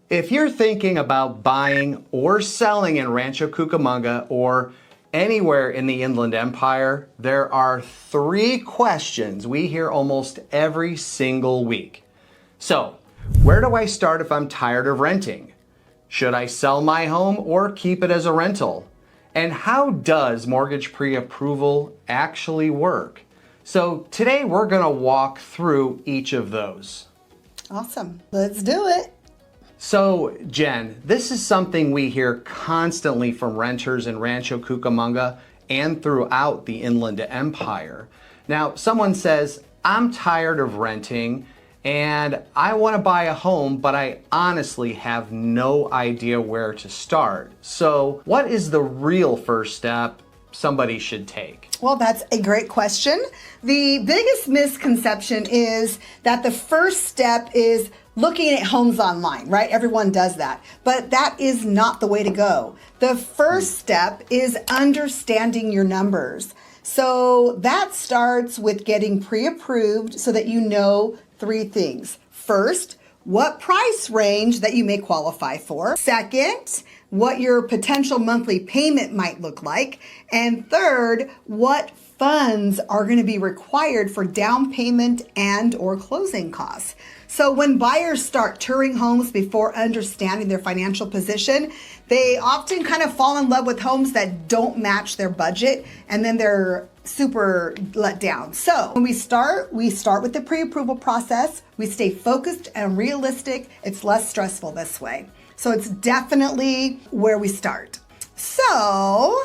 If you're thinking about buying or selling in Rancho Cucamonga or anywhere in the Inland Empire, there are 3 questions we hear almost every single week. So, where do I start if I'm tired of renting? Should I sell my home or keep it as a rental? And how does mortgage pre-approval actually work? So today we're going to walk through each of those. Awesome. Let's do it. So, Jen, this is something we hear constantly from renters in Rancho Cucamonga and throughout the Inland Empire. Now, someone says, I'm tired of renting and I want to buy a home, but I honestly have no idea where to start. So, what is the real first step somebody should take? Well, that's a great question. The biggest misconception is that the first step is looking at homes online, right? Everyone does that, but that is not the way to go. The first step is understanding your numbers. So that starts with getting pre-approved so that you know 3 things. First, what price range that you may qualify for. Second, what your potential monthly payment might look like. And third, what funds are going to be required for down payment and or closing costs. So when buyers start touring homes before understanding their financial position, they often kind of fall in love with homes that don't match their budget, and then they're super let down. So when we start with the pre-approval process. We stay focused and realistic. It's less stressful this way. So it's definitely where we start. So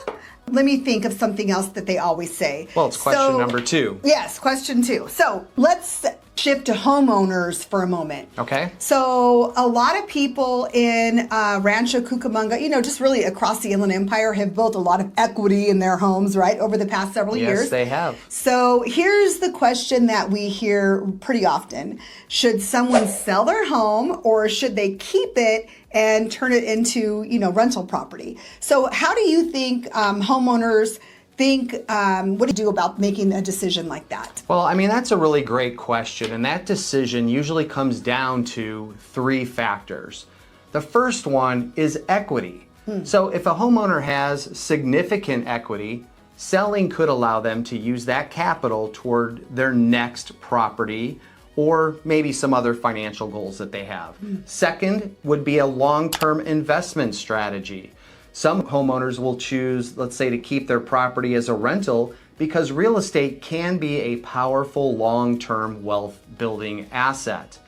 let me think of something else that they always say. Well, it's question number 2. Yes, question 2. So let's shift to homeowners for a moment. Okay. So a lot of people in Rancho Cucamonga, just really across the Inland Empire, have built a lot of equity in their homes, right, over the past several years. Yes, they have. So here's the question that we hear pretty often. Should someone sell their home or should they keep it and turn it into, rental property? So how do you think homeowners think, what do you do about making a decision like that? Well, that's a really great question, and that decision usually comes down to 3 factors. The first one is equity. So if a homeowner has significant equity, selling could allow them to use that capital toward their next property or maybe some other financial goals that they have. Second would be a long-term investment strategy. Some homeowners will choose, let's say, to keep their property as a rental because real estate can be a powerful long-term wealth building asset.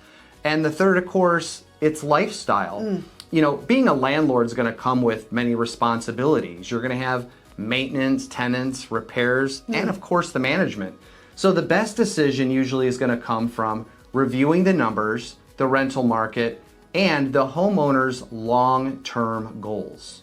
And the third, of course, it's lifestyle. Being a landlord is going to come with many responsibilities. You're going to have maintenance, tenants, repairs, and of course the management. So the best decision usually is going to come from reviewing the numbers, the rental market, and the homeowner's long-term goals.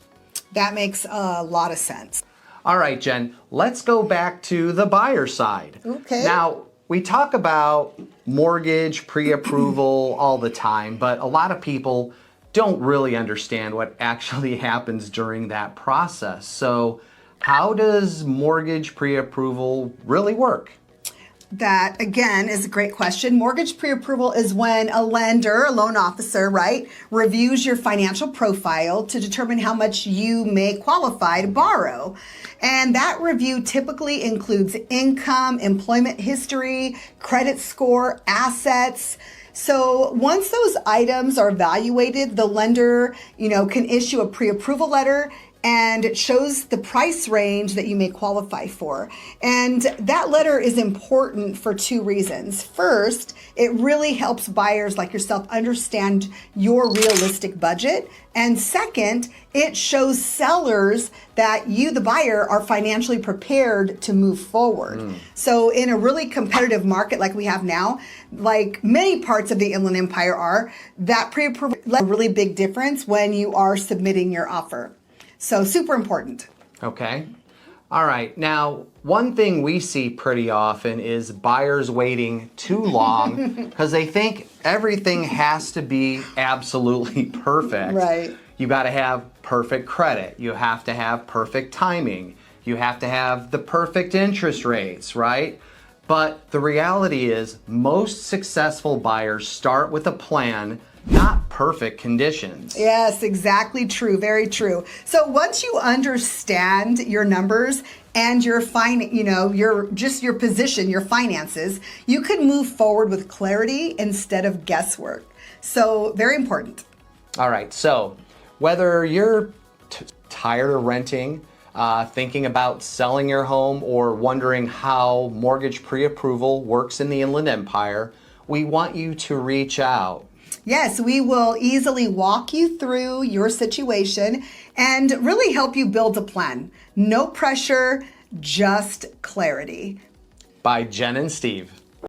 That makes a lot of sense. All right, Jen, let's go back to the buyer side. Okay. Now, we talk about mortgage pre-approval all the time, but a lot of people don't really understand what actually happens during that process. So how does mortgage pre-approval really work? That, again, is a great question. Mortgage pre-approval is when a lender, a loan officer, right, reviews your financial profile to determine how much you may qualify to borrow. And that review typically includes income, employment history, credit score, assets. So once those items are evaluated, the lender, can issue a pre-approval letter, and it shows the price range that you may qualify for. And that letter is important for 2 reasons. First, it really helps buyers like yourself understand your realistic budget. And second, it shows sellers that you, the buyer, are financially prepared to move forward. So in a really competitive market like we have now, like many parts of the Inland Empire are, that pre-approval makes a really big difference when you are submitting your offer. So super important. Okay. All right. Now, one thing we see pretty often is buyers waiting too long because they think everything has to be absolutely perfect. Right. You got to have perfect credit. You have to have perfect timing. You have to have the perfect interest rates, right? But the reality is most successful buyers start with a plan not perfect conditions. Yes, exactly true. Very true. So once you understand your numbers and your your position, your finances, you can move forward with clarity instead of guesswork. So very important. All right, so whether you're tired of renting, thinking about selling your home, or wondering how mortgage pre-approval works in the Inland Empire, we want you to reach out. Yes, we will easily walk you through your situation and really help you build a plan. No pressure, just clarity. By Jen and Steve.